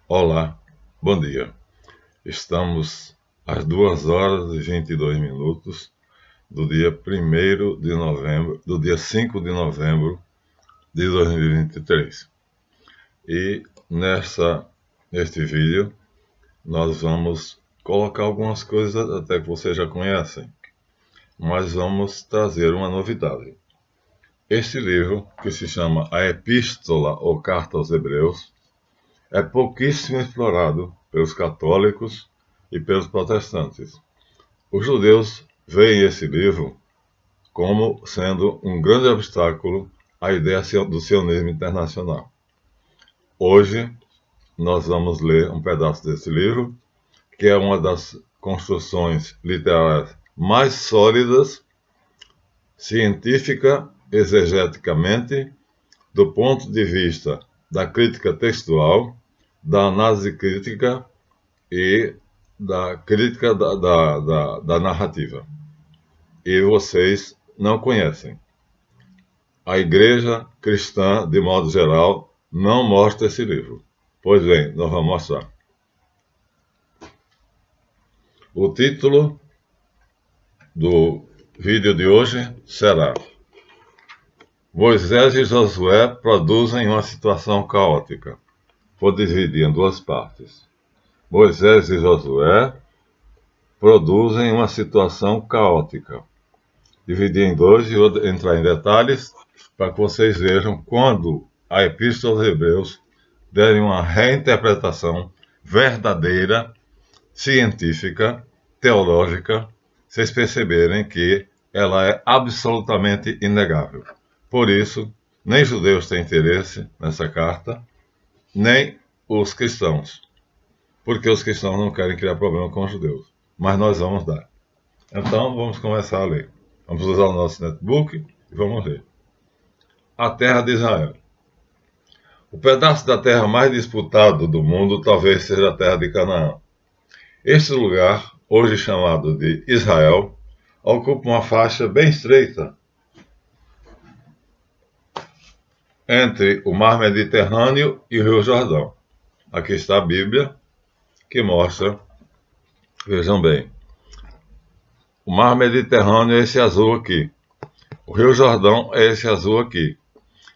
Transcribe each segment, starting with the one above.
Olá, bom dia. Estamos às 2 horas e 22 minutos do dia 1º de novembro, do dia 5 de novembro de 2023. E neste vídeo nós vamos colocar algumas coisas até que vocês já conhecem, mas vamos trazer uma novidade. Este livro, que se chama A Epístola ou Carta aos Hebreus, é pouquíssimo explorado pelos católicos e pelos protestantes. Os judeus veem esse livro como sendo um grande obstáculo à ideia do sionismo internacional. Hoje, nós vamos ler um pedaço desse livro, que é uma das construções literárias mais sólidas, científica, exegeticamente, do ponto de vista da crítica textual, da análise crítica e da crítica da narrativa. E vocês não conhecem. A igreja cristã, de modo geral, não mostra esse livro. Pois bem, nós vamos mostrar. O título do vídeo de hoje será: Moisés e Josué produzem uma situação caótica. Vou dividir em duas partes. Moisés e Josué produzem uma situação caótica. Dividir em dois e vou entrar em detalhes para que vocês vejam quando a Epístola aos Hebreus der uma reinterpretação verdadeira, científica, teológica, vocês perceberem que ela é absolutamente inegável. Por isso, nem judeus têm interesse nessa carta, nem os cristãos, porque os cristãos não querem criar problema com os judeus, mas nós vamos dar. Então, vamos começar a ler. Vamos usar o nosso netbook e vamos ler. A terra de Israel. O pedaço da terra mais disputado do mundo talvez seja a terra de Canaã. Este lugar, hoje chamado de Israel, ocupa uma faixa bem estreita entre o Mar Mediterrâneo e o Rio Jordão. Aqui está a Bíblia, que mostra, vejam bem, o Mar Mediterrâneo é esse azul aqui, o Rio Jordão é esse azul aqui.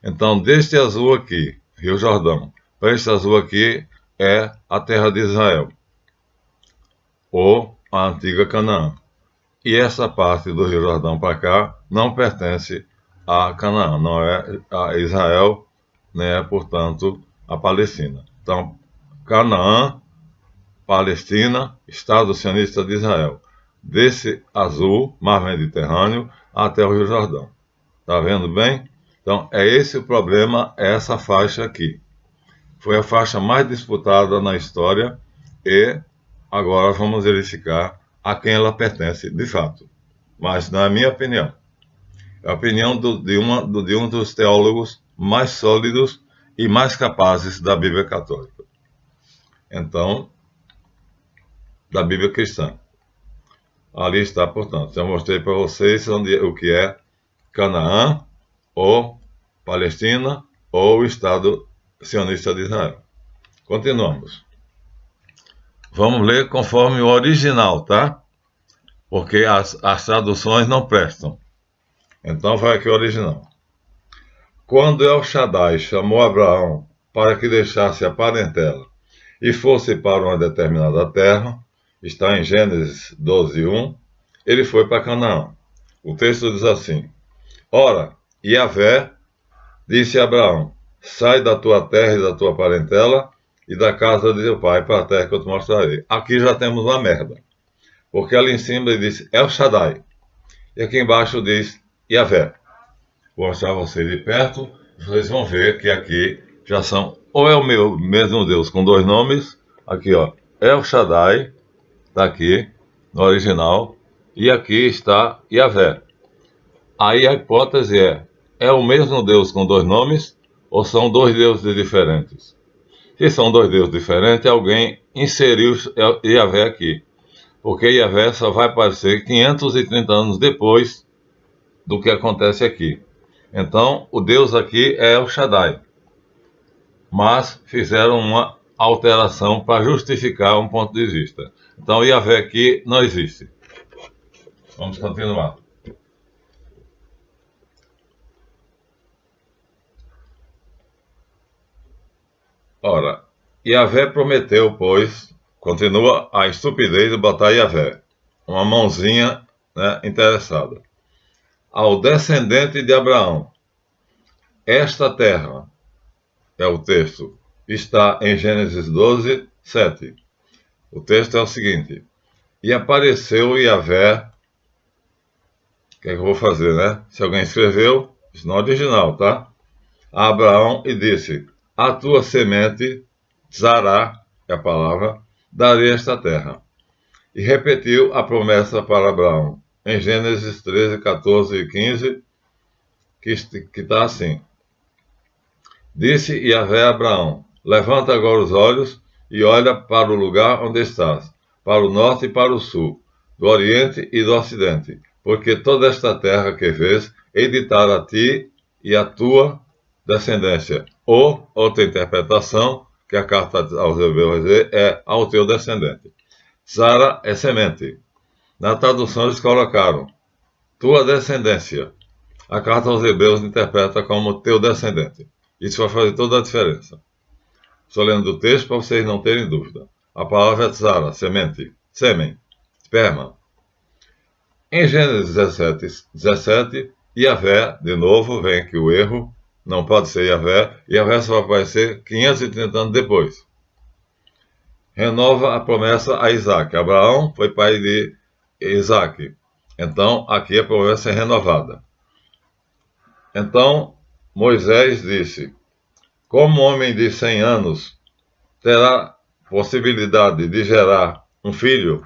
Então, deste azul aqui, Rio Jordão, para esse azul aqui é a terra de Israel, ou a antiga Canaã. E essa parte do Rio Jordão para cá não pertence a Canaã, não é a Israel, nem é, portanto, a Palestina. Então, Canaã, Palestina, Estado sionista de Israel. Desse azul, Mar Mediterrâneo, até o Rio Jordão. Está vendo bem? Então, é esse o problema, é essa faixa aqui. Foi a faixa mais disputada na história e agora vamos verificar a quem ela pertence de fato. Mas não é a minha opinião. É a opinião de um dos teólogos mais sólidos e mais capazes da Bíblia Católica. Então, da Bíblia Cristã. Ali está, portanto, já mostrei para vocês o que é Canaã, ou Palestina, ou o Estado sionista de Israel. Continuamos. Vamos ler conforme o original, tá? Porque as traduções não prestam. Então vai aqui o original. Quando El Shaddai chamou Abraão para que deixasse a parentela e fosse para uma determinada terra, está em Gênesis 12:1, ele foi para Canaã. O texto diz assim: Ora, Yahvé disse a Abraão: sai da tua terra e da tua parentela e da casa de teu pai para a terra que eu te mostrarei. Aqui já temos uma merda, porque ali em cima ele diz El Shaddai, e aqui embaixo diz Yahvé. Vou mostrar a vocês de perto, vocês vão ver que aqui já são, ou é o mesmo Deus com dois nomes, aqui ó, El Shaddai, está aqui no original, e aqui está Yahvé. Aí a hipótese é o mesmo Deus com dois nomes, ou são dois deuses diferentes? Se são dois deuses diferentes, alguém inseriu Yahvé aqui, porque Yahvé só vai aparecer 530 anos depois do que acontece aqui. Então, o Deus aqui é El Shaddai. Mas fizeram uma alteração para justificar um ponto de vista. Então, Yahvé aqui não existe. Vamos continuar. Ora, Yahvé prometeu, pois, continua a estupidez de botar Yahvé, uma mãozinha, né, interessada, ao descendente de Abraão. Esta terra, é o texto, está em Gênesis 12, 7. O texto é o seguinte: e apareceu Yahvé. O que é que eu vou fazer, né? Se alguém escreveu, isso não é original, tá? A Abraão e disse: a tua semente, Zará, é a palavra, darei esta terra. E repetiu a promessa para Abraão, em Gênesis 13, 14 e 15, que está assim: disse Yahvé a Abraão: levanta agora os olhos e olha para o lugar onde estás, para o norte e para o sul, do oriente e do ocidente, porque toda esta terra que vês, hei de dar a ti e a tua descendência. Ou, outra interpretação, que a carta aos Hebreus vai dizer, é ao teu descendente. Sara é semente. Na tradução eles colocaram tua descendência. A carta aos Hebreus interpreta como teu descendente. Isso vai fazer toda a diferença. Estou lendo o texto para vocês não terem dúvida. A palavra é Sara, semente, sêmen, esperma. Em Gênesis 17, Yahvé, de novo, vem aqui o erro, não pode ser Yahvé, Yahvé só vai aparecer 530 anos depois. Renova a promessa a Isaac. Abraão foi pai de Isaac. Então, aqui a promessa é renovada. Então, Moisés disse: como homem de 100 anos terá possibilidade de gerar um filho,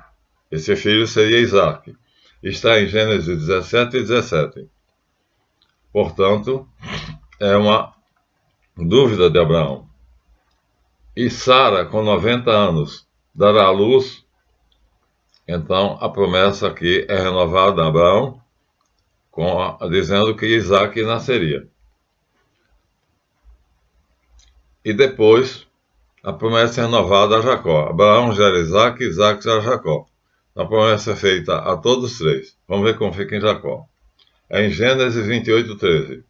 esse filho seria Isaac. Está em Gênesis 17 e 17. Portanto, é uma dúvida de Abraão. E Sara, com 90 anos, dará à luz. Então, a promessa aqui é renovada a Abraão, dizendo que Isaac nasceria. E depois, a promessa é renovada a Jacó. Abraão gera Isaac, Isaac gera Jacó. A promessa é feita a todos os três. Vamos ver como fica em Jacó. É em Gênesis 28, 13.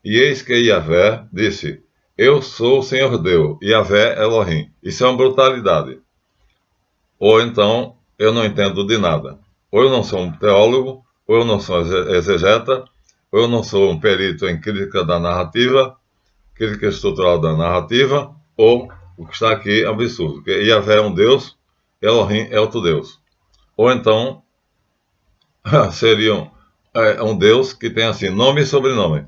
E eis que Yahvé disse: eu sou o Senhor Deus, Yahvé Elohim. Isso é uma brutalidade. Ou então, eu não entendo de nada. Ou eu não sou um teólogo, ou eu não sou exegeta, ou eu não sou um perito em crítica da narrativa, crítica estrutural da narrativa, ou o que está aqui é um absurdo. Porque Yahvé é um Deus, Elohim é outro Deus. Ou então, seria um Deus que tem assim, nome e sobrenome.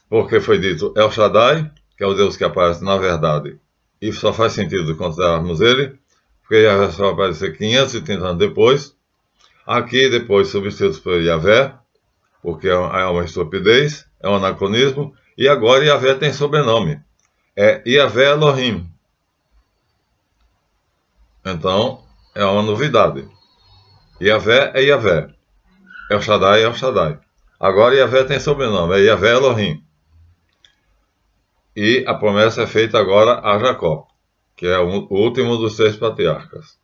Porque foi dito El Shaddai, que é o Deus que aparece na verdade, e só faz sentido considerarmos ele, porque Yahvé só vai aparecer 530 anos depois. Aqui, depois, substituídos por Yahvé, porque é uma estupidez, é um anacronismo, e agora Yahvé tem sobrenome. É Yahvé Elohim. Então, é uma novidade. Yahvé é Yahvé. El Shaddai é El Shaddai. Agora Yahvé tem sobrenome, é Yahvé Elohim. E a promessa é feita agora a Jacó, que é o último dos 6 patriarcas.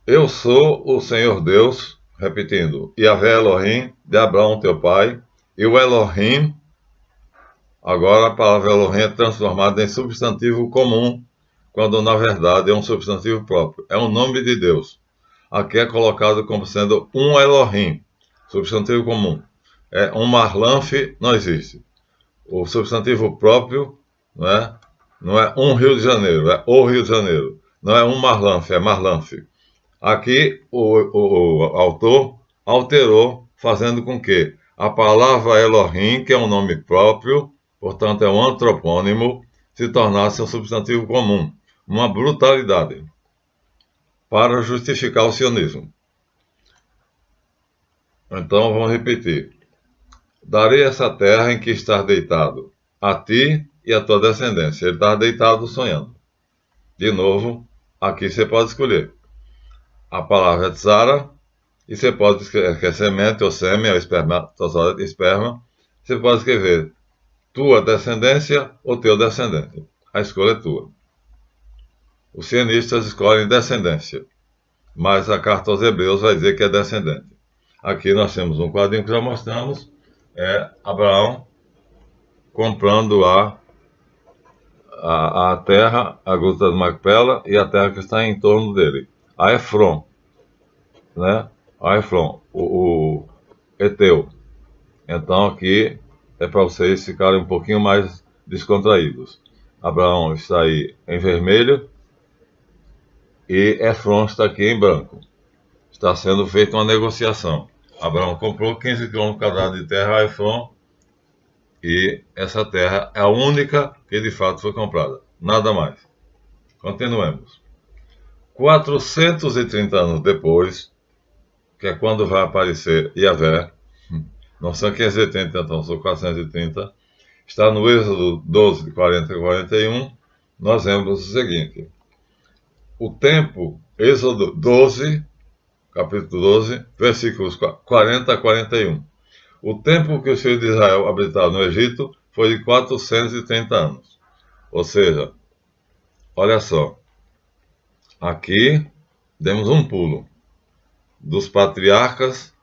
Eu sou o Senhor Deus, repetindo, Yahvé Elohim, de Abraão teu pai, e o Elohim, agora a palavra Elohim é transformada em substantivo comum, quando na verdade é um substantivo próprio, é um nome de Deus. Aqui é colocado como sendo um Elohim, substantivo comum. Um Marlanfe não existe. O substantivo próprio não é um Rio de Janeiro, é o Rio de Janeiro. Não é um Marlanfe, é Marlanfe. Aqui o autor alterou, fazendo com que a palavra Elohim, que é um nome próprio, portanto é um antropônimo, se tornasse um substantivo comum. Uma brutalidade para justificar o sionismo. Então vamos repetir. Darei essa terra em que estás deitado, a ti e a tua descendência. Ele está deitado sonhando. De novo, aqui você pode escolher. A palavra é tzara, e você pode escrever que é semente ou sêmen, ou esperma. Você pode escrever tua descendência ou teu descendente. A escolha é tua. Os sionistas escolhem descendência, mas a carta aos Hebreus vai dizer que é descendente. Aqui nós temos um quadrinho que já mostramos, Abraão comprando a terra, a Gruta de Macpela, e a terra que está em torno dele. A Efron, né? A Efron, o Eteu. Então aqui é para vocês ficarem um pouquinho mais descontraídos. Abraão está aí em vermelho e Efron está aqui em branco. Está sendo feita uma negociação. Abraão comprou 15 km² de terra a Efron, e essa terra é a única que de fato foi comprada. Nada mais. Continuemos. 430 anos depois, que é quando vai aparecer Yahvé, não são 580, então são 430, está no Êxodo 12, 40 e 41, nós vemos o seguinte. O tempo, Êxodo 12, capítulo 12, versículos 40 a 41. O tempo que os filhos de Israel habitaram no Egito foi de 430 anos. Ou seja, olha só, aqui demos um pulo dos patriarcas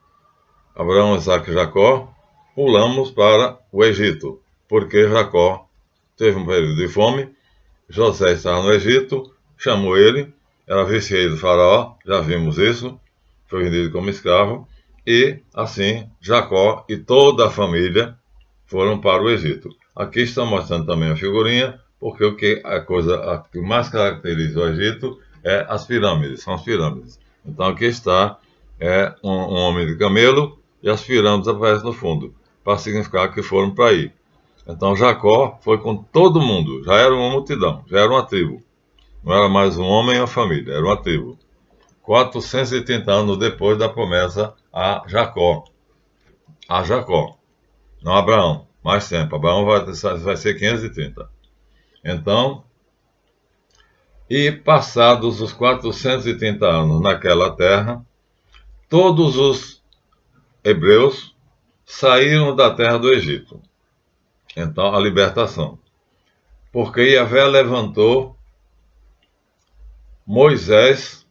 Abraão, Isaque e Jacó, pulamos para o Egito, porque Jacó teve um período de fome, José estava no Egito, chamou ele, era vice-rei do faraó, já vimos isso, foi vendido como escravo, e assim Jacó e toda a família foram para o Egito. Aqui está mostrando também a figurinha, porque o que mais caracteriza o Egito é as pirâmides, são as pirâmides. Então aqui está um homem de camelo e as pirâmides aparecem no fundo, para significar que foram para aí. Então Jacó foi com todo mundo, já era uma multidão, já era uma tribo. Não era mais um homem ou família, era uma tribo. 430 anos depois da promessa a Jacó. A Jacó, não a Abraão, mais tempo. Abraão vai ser 530. Então, e passados os 430 anos naquela terra, todos os hebreus saíram da terra do Egito. Então, a libertação. Porque Yahvé levantou Moisés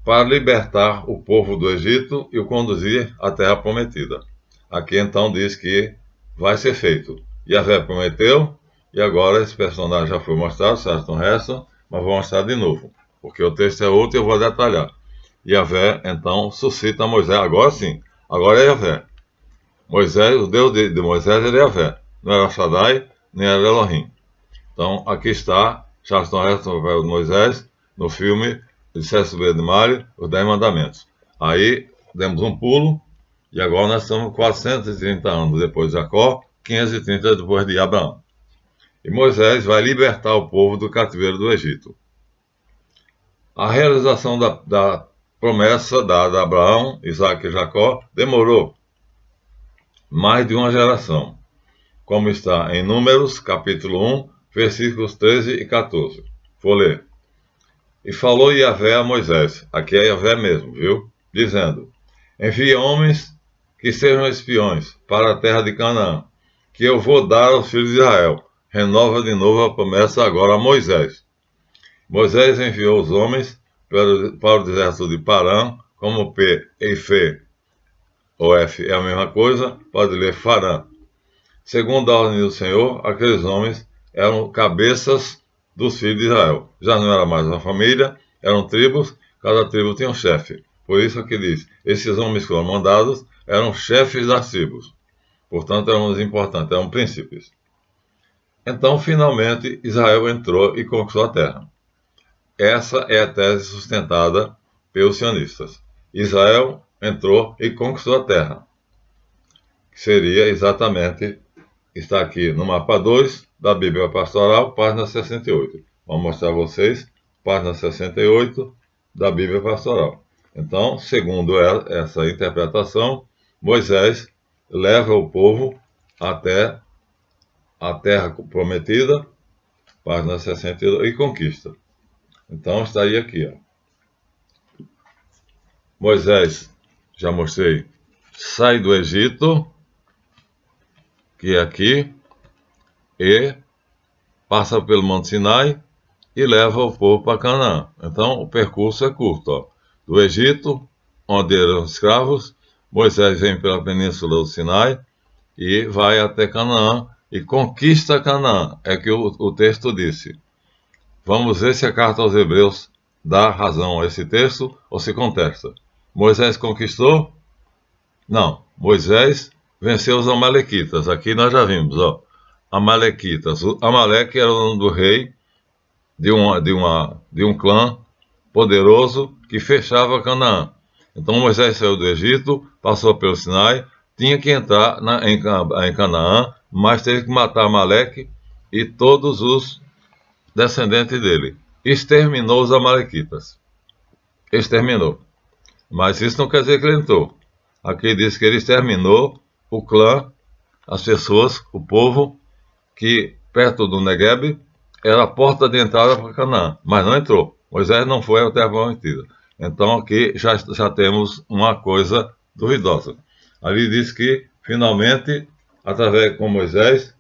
para libertar o povo do Egito e o conduzir à terra prometida. Aqui então diz que vai ser feito. Yahvé prometeu, e agora esse personagem já foi mostrado, Charlton Heston, mas vou mostrar de novo, porque o texto é outro e eu vou detalhar. Yahvé então suscita Moisés, agora sim, agora é Yahvé. Moisés, o Deus de Moisés era Yahvé, não era Shaddai, nem era Elohim. Então aqui está Charlton Heston, o papel de Moisés, no filme de Cecil B. DeMille, Os 10 Mandamentos. Aí demos um pulo, e agora nós estamos 430 anos depois de Jacó, 530 depois de Abraão. E Moisés vai libertar o povo do cativeiro do Egito. A realização da promessa dada a Abraão, Isaque e Jacó demorou mais de uma geração, como está em Números, capítulo 1, versículos 13 e 14. Vou ler. E falou Yahvé a Moisés, aqui é Yahvé mesmo, viu? Dizendo, envia homens que sejam espiões para a terra de Canaã, que eu vou dar aos filhos de Israel. Renova de novo a promessa agora a Moisés. Moisés enviou os homens para o deserto de Parã, como P e F ou F é a mesma coisa, pode ler Farã. Segundo a ordem do Senhor, aqueles homens eram cabeças dos filhos de Israel. Já não era mais uma família, eram tribos, cada tribo tinha um chefe. Por isso aqui diz, esses homens que foram mandados eram chefes das tribos. Portanto, eram os importantes, eram príncipes. Então, finalmente, Israel entrou e conquistou a terra. Essa é a tese sustentada pelos sionistas. Israel entrou e conquistou a terra. Que seria exatamente, está aqui no mapa 2 da Bíblia Pastoral, página 68. Vou mostrar a vocês, página 68 da Bíblia Pastoral. Então, segundo essa interpretação, Moisés leva o povo até a terra prometida, página 62, e conquista. Então, estaria aqui. Ó. Moisés, já mostrei, sai do Egito, que é aqui, e passa pelo Monte Sinai, e leva o povo para Canaã. Então, o percurso é curto. Ó. Do Egito, onde eram escravos, Moisés vem pela península do Sinai e vai até Canaã e conquista Canaã. É que o texto disse. Vamos ver se a carta aos Hebreus dá razão a esse texto ou se contesta. Moisés conquistou? Não. Moisés venceu os amalequitas. Aqui nós já vimos, ó. Amalequitas. O Amaleque era o nome do rei de um clã poderoso que fechava Canaã. Então Moisés saiu do Egito, passou pelo Sinai, tinha que entrar em Canaã, mas teve que matar Amaleque e todos os descendentes dele. Exterminou os amalequitas. Exterminou. Mas isso não quer dizer que ele entrou. Aqui diz que ele exterminou o clã, as pessoas, o povo, que perto do Negueb era a porta de entrada para Canaã, mas não entrou. Moisés não foi à terra prometida. Então aqui já temos uma coisa duvidosa. Ali diz que, finalmente, através com Moisés,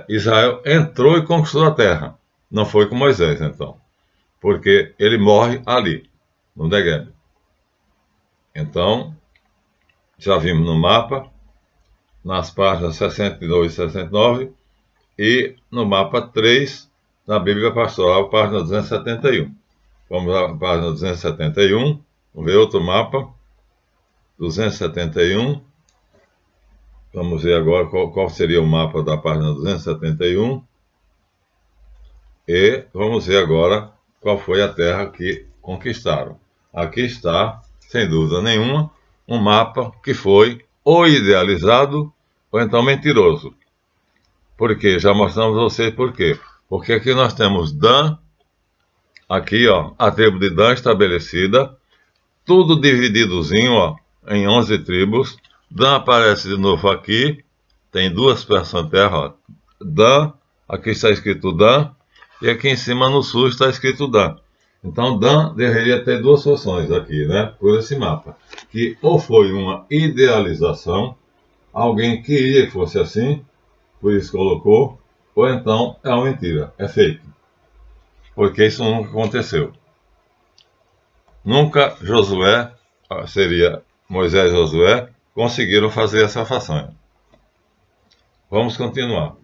Israel entrou e conquistou a terra. Não foi com Moisés, então, porque ele morre ali, no Negueb. Então, já vimos no mapa, nas páginas 62 e 69, e no mapa 3, na Bíblia Pastoral, página 271. Vamos lá, página 271, vamos ver outro mapa, 271. Vamos ver agora qual seria o mapa da página 271. E vamos ver agora qual foi a terra que conquistaram. Aqui está, sem dúvida nenhuma, um mapa que foi ou idealizado ou então mentiroso. Por quê? Já mostramos a vocês por quê. Porque aqui nós temos Dan, aqui ó, a tribo de Dan estabelecida, tudo divididozinho ó, em 11 tribos. Dan aparece de novo aqui, tem duas peças na terra, ó. Dan, aqui está escrito Dan, e aqui em cima no sul está escrito Dan. Então Dan deveria ter duas funções aqui, né, por esse mapa. Que ou foi uma idealização, alguém queria que fosse assim, por isso colocou, ou então é uma mentira, é fake. Porque isso nunca aconteceu. Nunca Josué, seria Moisés e Josué, conseguiram fazer essa façanha. Vamos continuar.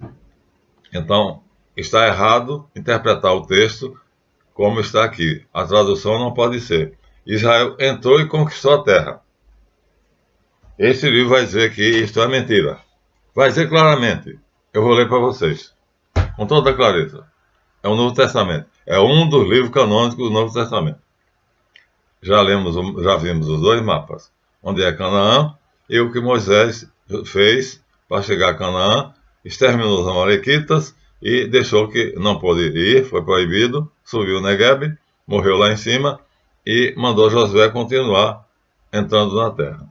Então, está errado interpretar o texto como está aqui. A tradução não pode ser. Israel entrou e conquistou a terra. Esse livro vai dizer que isto é mentira. Vai dizer claramente. Eu vou ler para vocês. Com toda clareza. É o Novo Testamento. É um dos livros canônicos do Novo Testamento. Já vimos os dois mapas. Onde é Canaã e o que Moisés fez para chegar a Canaã. Exterminou os amalequitas e deixou que não pôde ir, foi proibido, subiu o Negueb, morreu lá em cima e mandou Josué continuar entrando na terra.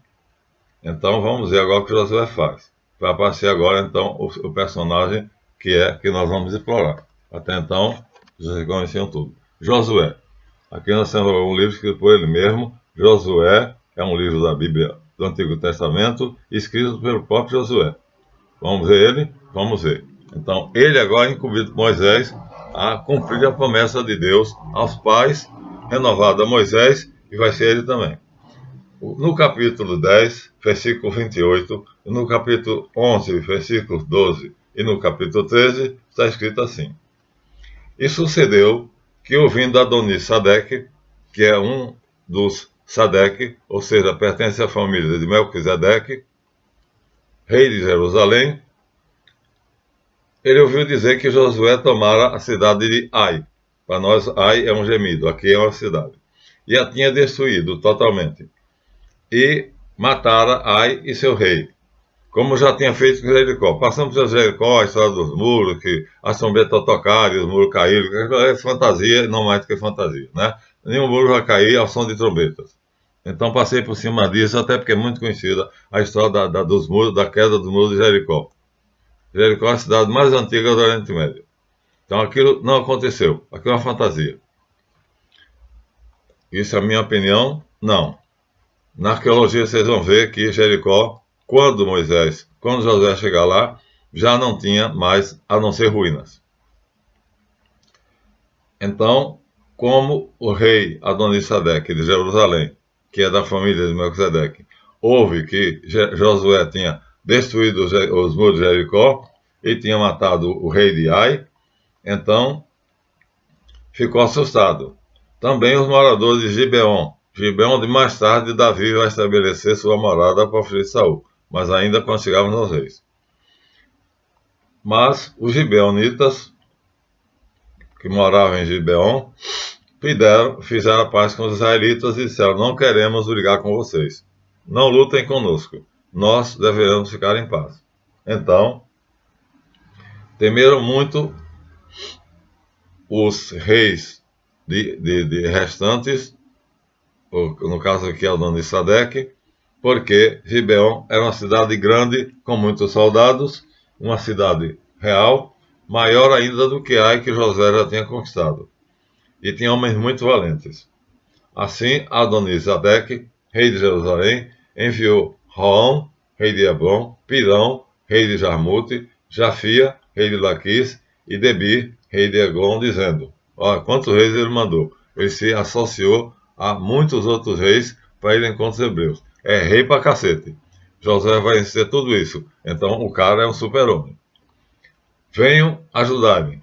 Então vamos ver agora o que Josué faz. Vai aparecer agora então o personagem que nós vamos explorar. Até então, vocês conheciam tudo. Josué. Aqui nós temos um livro escrito por ele mesmo. Josué é um livro da Bíblia do Antigo Testamento, escrito pelo próprio Josué. Vamos ver ele? Vamos ver. Então, ele agora incumbido por Moisés a cumprir a promessa de Deus aos pais, renovada a Moisés, e vai ser ele também. No capítulo 10, versículo 28, no capítulo 11, versículos 12, e no capítulo 13, está escrito assim. E sucedeu que, ouvindo Adoni-Sadeque, que é um dos Sadeque, ou seja, pertence à família de Melquisedeque, rei de Jerusalém, ele ouviu dizer que Josué tomara a cidade de Ai. Para nós, Ai é um gemido, aqui é uma cidade. E a tinha destruído totalmente. E matara Ai e seu rei, como já tinha feito com Jericó. Passamos por Jericó, a história dos muros, que as trombetas tocaram e os muros caíram, é fantasia, não mais do que fantasia, né? Nenhum muro vai cair ao som de trombetas. Então passei por cima disso, até porque é muito conhecida a história dos muros, da queda dos muros de Jericó. Jericó é a cidade mais antiga do Oriente Médio. Então aquilo não aconteceu, aquilo é uma fantasia. Isso é a minha opinião? Não. Na arqueologia vocês vão ver que Jericó, quando Josué chegar lá, já não tinha mais a não ser ruínas. Então, como o rei Adonisadeque de Jerusalém, que é da família de Melquisedeque, ouve que Josué tinha destruído os muros de Jericó e tinha matado o rei de Ai, então ficou assustado. Também os moradores de Gibeon, onde mais tarde Davi vai estabelecer sua morada para o filho de Saul, mas ainda quando chegamos aos reis. Mas os gibeonitas, que moravam em Gibeon, fizeram a paz com os israelitas e disseram: não queremos brigar com vocês, não lutem conosco, nós devemos ficar em paz. Então, temeram muito os reis de restantes, no caso aqui Adonisadeque, porque Gibeon era uma cidade grande com muitos soldados, uma cidade real, maior ainda do que Ai, que Josué já tinha conquistado, e tinha homens muito valentes. Assim, Adonisadeque, rei de Jerusalém, enviou Roão, rei de Hebron, Pirão, rei de Jarmute, Jafia, rei de Laquis, e Debir, rei de Eglon, dizendo: olha, quantos reis ele mandou? Ele se associou a muitos outros reis para ir em contra os hebreus. É rei pra cacete. Josué vai vencer tudo isso. Então o cara é um super-homem. Venham ajudar-me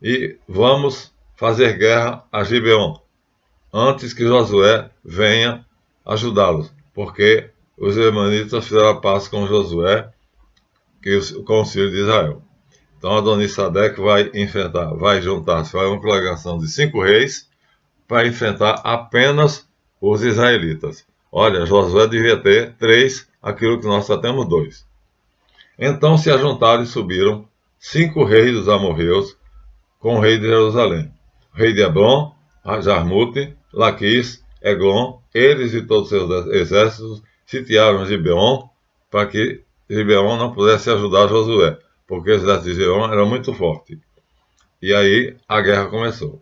e vamos fazer guerra a Gibeon, antes que Josué venha ajudá-los, porque os Emanitas fizeram a paz com Josué, com os filhos de Israel. Então Adonisadeque vai juntar-se, vai uma congregação de 5 reis para enfrentar apenas os israelitas. Olha, Josué devia ter 3, aquilo que nós só temos 2. Então se ajuntaram e subiram 5 reis dos amorreus com o rei de Jerusalém, o rei de Hebron, Jarmute, Laquis, Eglon, eles e todos os seus exércitos sitiaram Gibeon, para que Gibeon não pudesse ajudar Josué, porque o exército de Gibeon era muito forte. E aí a guerra começou.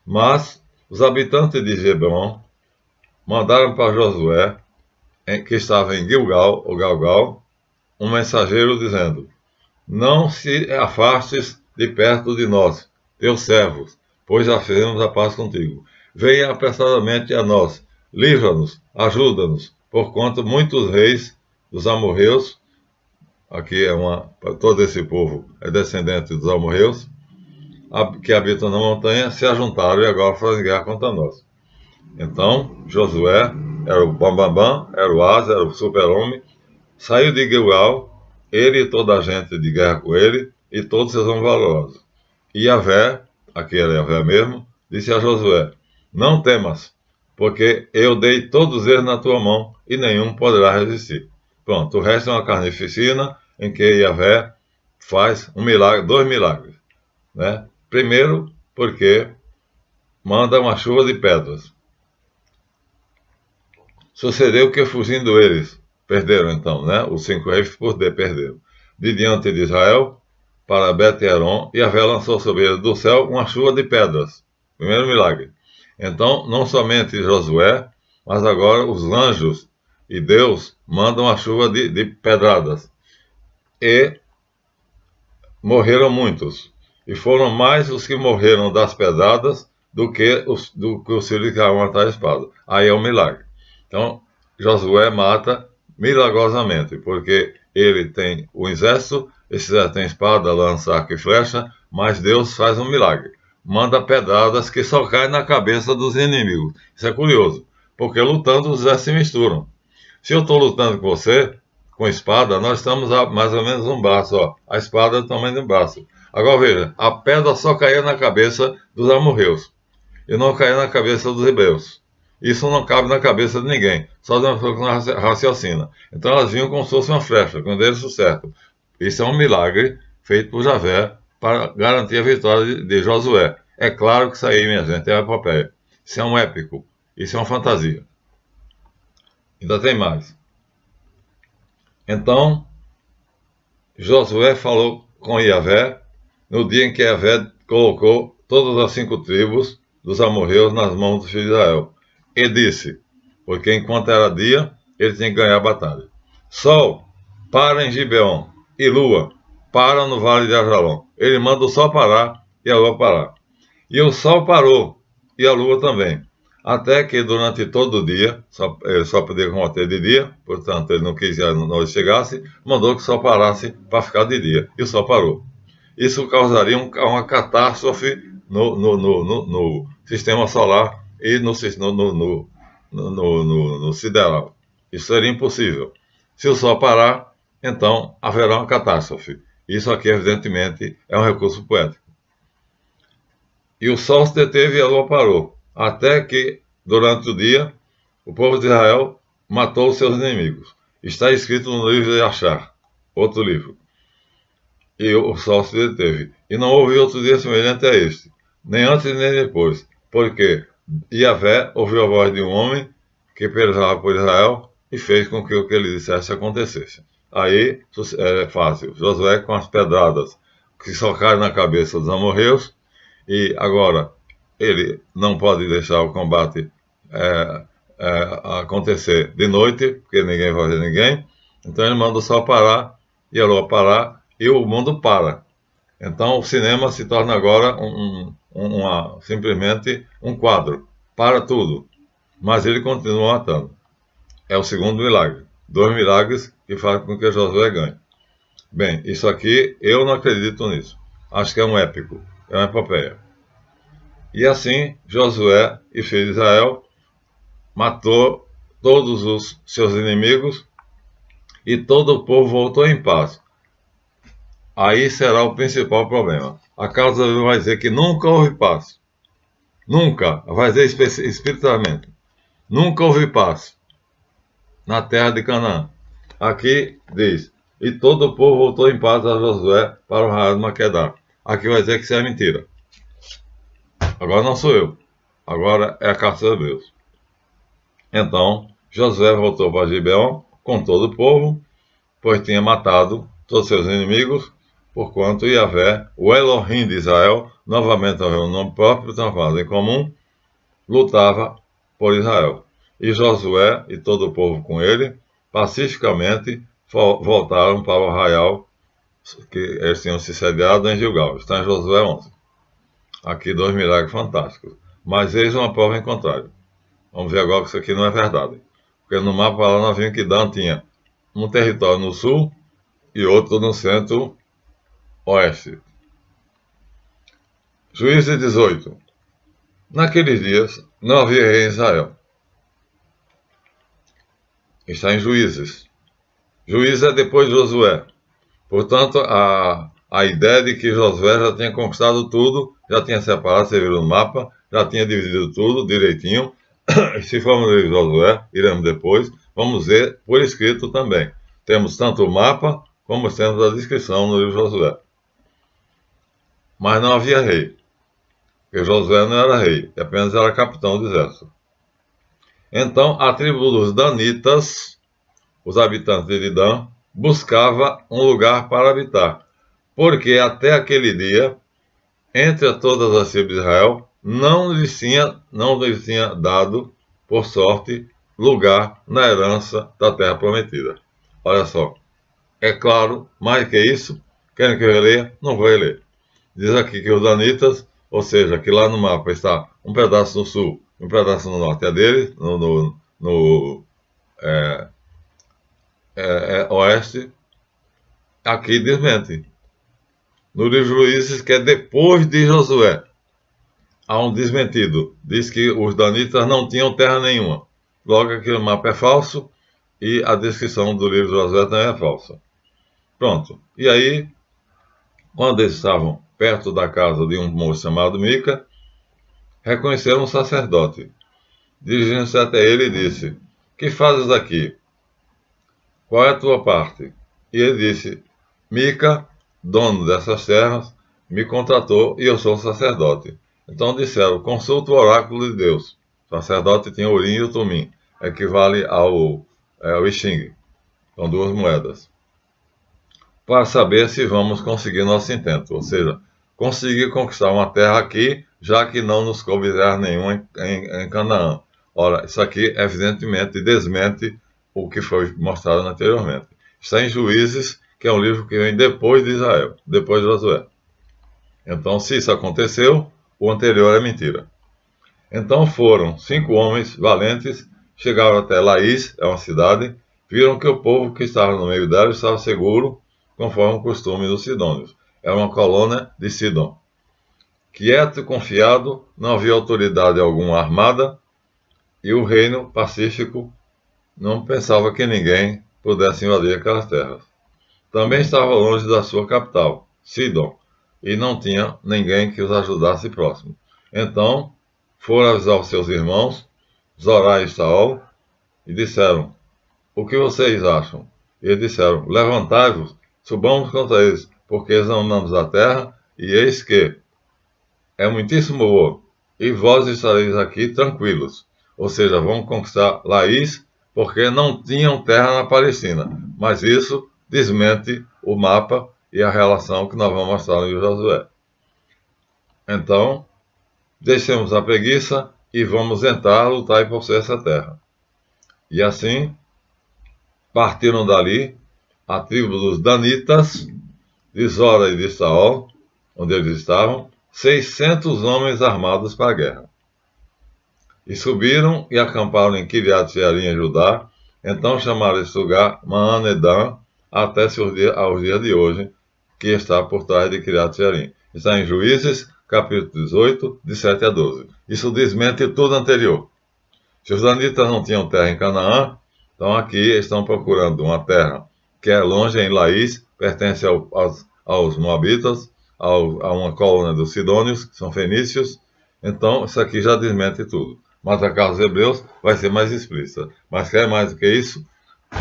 Mas os habitantes de Gibeon mandaram para Josué, que estava em Gilgal, ou Galgal, um mensageiro dizendo: não se afastes de perto de nós, teus servos, pois já fizemos a paz contigo. Venha apressadamente a nós, livra-nos, ajuda-nos, porquanto muitos reis dos amorreus, aqui todo esse povo é descendente dos amorreus, que habitam na montanha, se ajuntaram e agora fazem guerra contra nós. Então, Josué era o bambambam, era o asa, era o super-homem, saiu de Gilgal, ele e toda a gente de guerra com ele, e todos seus homens valorosos. E Yahvé, aqui era Yahvé mesmo, disse a Josué: não temas, porque eu dei todos eles na tua mão, e nenhum poderá resistir. Pronto, o resto é uma carnificina, em que Yahvé faz um milagre, 2 milagres. Né? Primeiro, porque manda uma chuva de pedras. Sucedeu que, fugindo eles, perderam então, né? Os 5 reis perderam. De diante de Israel, para Bet-Heron, e Yahvé lançou sobre eles do céu uma chuva de pedras. Primeiro milagre. Então, não somente Josué, mas agora os anjos e Deus mandam a chuva de pedradas. E morreram muitos. E foram mais os que morreram das pedradas do que os filhos que iam matar a espada. Aí é um milagre. Então, Josué mata milagrosamente, porque ele tem o exército, esse exército tem espada, lança, arco e flecha, mas Deus faz um milagre. Manda pedradas que só caem na cabeça dos inimigos. Isso é curioso, porque lutando os exércitos se misturam. Se eu estou lutando com você, com espada, nós estamos a mais ou menos um braço, ó. A espada é do tamanho de um braço. Agora veja, a pedra só caía na cabeça dos amorreus, e não caía na cabeça dos hebreus. Isso não cabe na cabeça de ninguém, só de uma pessoa que não raciocina. Então elas vinham como se fosse uma flecha, com o endereço certo. Isso é um milagre feito por Yahvé para garantir a vitória de Josué. É claro que isso aí, minha gente, é uma epopeia. Isso é um épico. Isso é uma fantasia. Ainda tem mais. Então, Josué falou com Yahvé no dia em que Yahvé colocou todas as 5 tribos dos amorreus nas mãos dos filhos de Israel. E disse, porque enquanto era dia, ele tinha que ganhar a batalha: Sol, para em Gibeon, e Lua, para no vale de Ajalon. Ele manda o sol parar e a lua parar. E o sol parou, e a lua também. Até que durante todo o dia, ele só podia combater de dia, portanto ele não quis que a noite chegasse, mandou que o sol parasse para ficar de dia. E o sol parou. Isso causaria uma catástrofe no sistema solar e no sideral. Isso seria impossível. Se o sol parar, então haverá uma catástrofe. Isso aqui, evidentemente, é um recurso poético. E o sol se deteve e a lua parou, até que, durante o dia, o povo de Israel matou os seus inimigos. Está escrito no livro de Achar, outro livro. E o sol se deteve. E não houve outro dia semelhante a este, nem antes nem depois, porque Yahvé ouviu a voz de um homem que pelejava por Israel e fez com que o que ele dissesse acontecesse. Aí é fácil. Josué com as pedradas que socaram na cabeça dos amorreus, e agora ele não pode deixar o combate acontecer de noite, porque ninguém vai ver ninguém. Então ele manda o sol parar e a lua parar e o mundo para. Então o cinema se torna agora simplesmente um quadro. Para tudo. Mas ele continua matando. É o segundo milagre. 2 milagres que fazem com que Josué ganhe. Bem, isso aqui eu não acredito nisso. Acho que é um épico. É uma epopeia. E assim, Josué e filho de Israel matou todos os seus inimigos e todo o povo voltou em paz. Aí será o principal problema. A causa vai dizer que nunca houve paz. Nunca, vai dizer espiritualmente, nunca houve paz na terra de Canaã. Aqui diz, e todo o povo voltou em paz a Josué para o arraial de Maquedá. Aqui vai dizer que isso é mentira. Agora não sou eu. Agora é a carta de Deus. Então, Josué voltou para Gibeon com todo o povo, pois tinha matado todos seus inimigos, porquanto Yahvé, o Elohim de Israel, novamente o nome próprio, transformado em comum, lutava por Israel. E Josué e todo o povo com ele, pacificamente, voltaram para o arraial que eles tinham se sediado em Gilgal. Está em Josué 11. Aqui 2 milagres fantásticos. Mas eis uma prova em contrário. Vamos ver agora que isso aqui não é verdade. Porque no mapa lá nós vimos que Dan tinha um território no sul e outro no centro-oeste. Juízes 18. Naqueles dias não havia rei em Israel. Está em Juízes. Juízes é depois de Josué. Portanto, a ideia de que Josué já tinha conquistado tudo, já tinha separado, você viu no mapa, já tinha dividido tudo direitinho. Se formos ler Josué, iremos depois, vamos ver por escrito também. Temos tanto o mapa, como temos a descrição no livro de Josué. Mas não havia rei, porque Josué não era rei, apenas era capitão do exército. Então, a tribo dos Danitas, os habitantes de Dan, buscava um lugar para habitar, porque até aquele dia, entre todas as tribos de Israel, não lhes tinha dado, por sorte, lugar na herança da terra prometida. Olha só, é claro, mais que isso, querem que eu releia? Não vou reler. Diz aqui que os Danitas, ou seja, que lá no mapa está um pedaço no sul, um pedaço no norte, é deles, no oeste, aqui desmente. No livro de Juízes, que é depois de Josué, há um desmentido. Diz que os Danitas não tinham terra nenhuma. Logo, aquele mapa é falso e a descrição do livro de Josué também é falsa. Pronto. E aí, quando eles estavam perto da casa de um moço chamado Mica, reconheceram um sacerdote. Dirigindo-se até ele e disse, que fazes aqui? Qual é a tua parte? E ele disse, Mica, dono dessas terras, me contratou e eu sou sacerdote. Então disseram, consulta o oráculo de Deus. O sacerdote tinha o urim e o tumim, equivale ao Xing. São 2 moedas. Para saber se vamos conseguir nosso intento, ou seja, conseguir conquistar uma terra aqui, já que não nos coube terra nenhuma em Canaã. Ora, isso aqui evidentemente desmente o que foi mostrado anteriormente. Está em Juízes, que é um livro que vem depois de Israel, depois de Josué. Então, se isso aconteceu, o anterior é mentira. Então foram 5 homens valentes, chegaram até Laís, é uma cidade, viram que o povo que estava no meio dela estava seguro, conforme o costume dos sidônios. Era uma colônia de Sidom. Quieto e confiado, não havia autoridade alguma armada, e o reino pacífico não pensava que ninguém pudesse invadir aquelas terras. Também estava longe da sua capital, Sidom, e não tinha ninguém que os ajudasse próximo. Então foram avisar os seus irmãos, Zorá e Saul, e disseram: o que vocês acham? E eles disseram: levantai-vos, subamos contra eles, porque examinamos a terra, e eis que é muitíssimo boa, e vós estareis aqui tranquilos. Ou seja, vão conquistar Laís, porque não tinham terra na Palestina. Mas isso desmente o mapa e a relação que nós vamos mostrar no livro de Josué. Então, deixemos a preguiça e vamos entrar, lutar e possuir essa terra. E assim, partiram dali a tribo dos Danitas, de Zora e de Saul, onde eles estavam, 600 homens armados para a guerra. E subiram e acamparam em Kiriat Jearim, em Judá. Então chamaram esse lugar Maanedã, até aos dias de hoje, que está por trás de Kiriat Jearim. Está em Juízes, capítulo 18, de 7 a 12. Isso desmente tudo anterior. Se os danitas não tinham terra em Canaã, então aqui estão procurando uma terra que é longe, em Laís, pertence aos moabitas, a uma colônia dos sidônios, que são fenícios. Então isso aqui já desmente tudo. Mas a carta dos Hebreus vai ser mais explícita. Mas quer mais do que isso?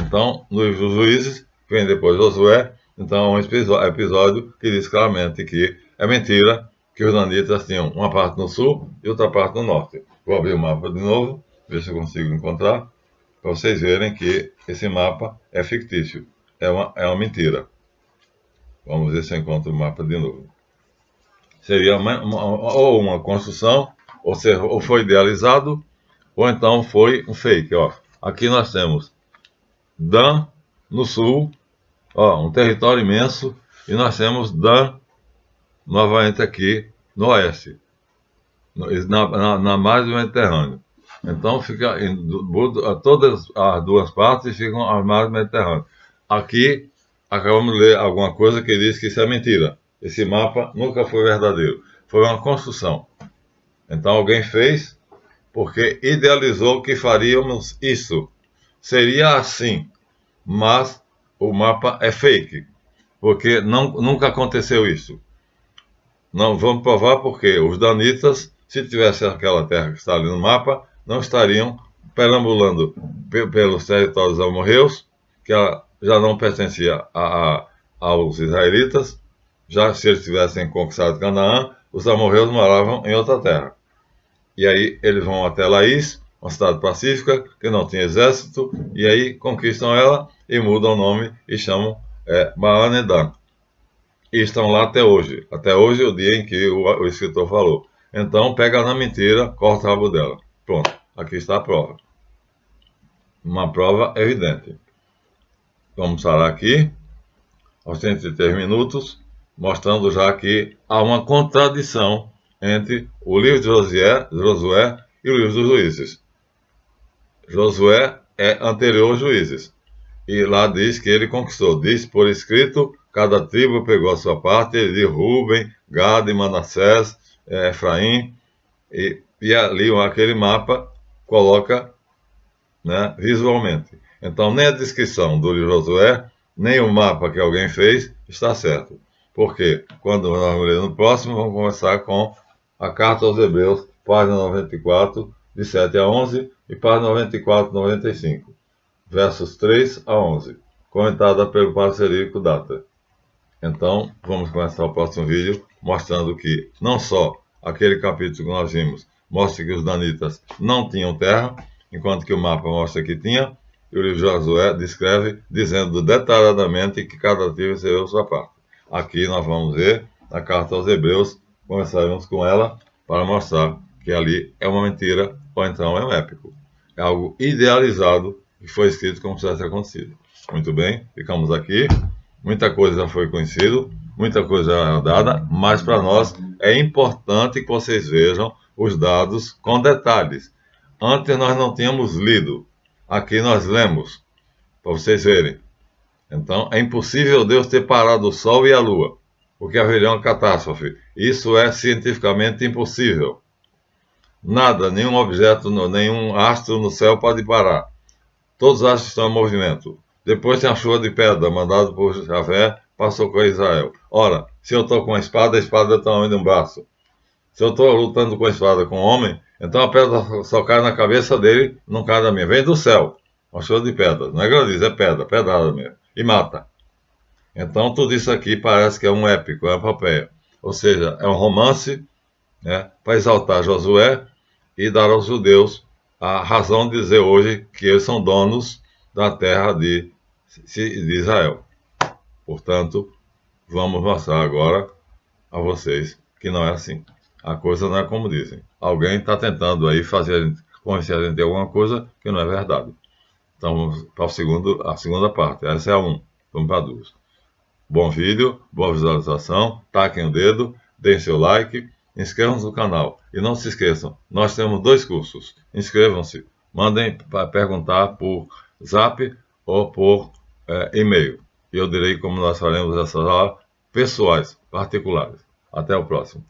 Então, no livro dos Juízes, que vem depois de Josué, então é um episódio que diz claramente que é mentira que os danitas tinham uma parte no sul e outra parte no norte. Vou abrir o mapa de novo, ver se eu consigo encontrar, para vocês verem que esse mapa é fictício, é uma mentira. Vamos ver se eu encontro o mapa de novo. Seria ou uma construção, ou foi idealizado, ou então foi um fake. Ó. Aqui nós temos Dan no sul, ó, um território imenso, e nós temos Dan novamente aqui no oeste, na margem do Mediterrâneo. Então fica todas as duas partes ficam às margens do Mediterrâneo. Aqui acabamos de ler alguma coisa que diz que isso é mentira. Esse mapa nunca foi verdadeiro. Foi uma construção. Então alguém fez porque idealizou que faríamos isso. Seria assim, mas o mapa é fake, porque nunca aconteceu isso. Não vamos provar porque os danitas, se tivessem aquela terra que está ali no mapa, não estariam perambulando pelos territórios amorreus, que já não pertencia aos israelitas. Já se eles tivessem conquistado Canaã, os amorreus moravam em outra terra. E aí eles vão até Laís, uma cidade pacífica, que não tinha exército, e aí conquistam ela e mudam o nome e chamam Maanedã. E estão lá até hoje. Até hoje é o dia em que o escritor falou. Então pega na mentira, corta o rabo dela. Pronto, aqui está a prova. Uma prova evidente. Vamos parar aqui, aos 33 minutos, mostrando já que há uma contradição entre o livro de Josué e o livro dos Juízes. Josué é anterior aos Juízes. E lá diz que ele conquistou. Diz por escrito, cada tribo pegou a sua parte, ele diz Rúben, Gad, Manassés, Efraim. E ali aquele mapa coloca, né, visualmente. Então nem a descrição do livro de Josué, nem o mapa que alguém fez está certo. Porque quando nós vamos ler no próximo, vamos começar com a Carta aos Hebreus, página 94, de 7 a 11, e página 94, 95, versos 3 a 11, comentada pelo Padre Celírico Data. Então, vamos começar o próximo vídeo, mostrando que não só aquele capítulo que nós vimos mostra que os danitas não tinham terra, enquanto que o mapa mostra que tinha, e o livro de Josué descreve, dizendo detalhadamente que cada tribo recebeu sua parte. Aqui nós vamos ver a Carta aos Hebreus, começaremos com ela para mostrar que ali é uma mentira ou então é um épico. É algo idealizado que foi escrito como se tivesse acontecido. Muito bem, ficamos aqui. Muita coisa já foi conhecida, muita coisa já é dada, mas para nós é importante que vocês vejam os dados com detalhes. Antes nós não tínhamos lido. Aqui nós lemos, para vocês verem. Então, é impossível Deus ter parado o Sol e a Lua, porque haveria uma catástrofe. Isso é cientificamente impossível. Nada, nenhum objeto, nenhum astro no céu pode parar. Todos os astros estão em movimento. Depois tem a chuva de pedra, mandada por Javé para socorrer Israel. Ora, se eu estou com a espada está do tamanho de um braço. Se eu estou lutando com a espada com o homem, então a pedra só cai na cabeça dele, não cai na minha. Vem do céu, uma chuva de pedra. Não é granizo, é pedra, pedrada mesmo. E mata. Então tudo isso aqui parece que é um épico, é uma epopeia. Ou seja, é um romance, né, para exaltar Josué e dar aos judeus a razão de dizer hoje que eles são donos da terra de Israel. Portanto, vamos mostrar agora a vocês que não é assim. A coisa não é como dizem. Alguém está tentando aí convencer a gente de alguma coisa que não é verdade. Então vamos para a segunda parte. Essa é a 1. Vamos para a 2. Bom vídeo, boa visualização, taquem o dedo, deem seu like, inscrevam-se no canal. E não se esqueçam, nós temos 2 cursos. Inscrevam-se, mandem para perguntar por Zap ou por e-mail. E eu direi como nós faremos essas aulas pessoais, particulares. Até o próximo.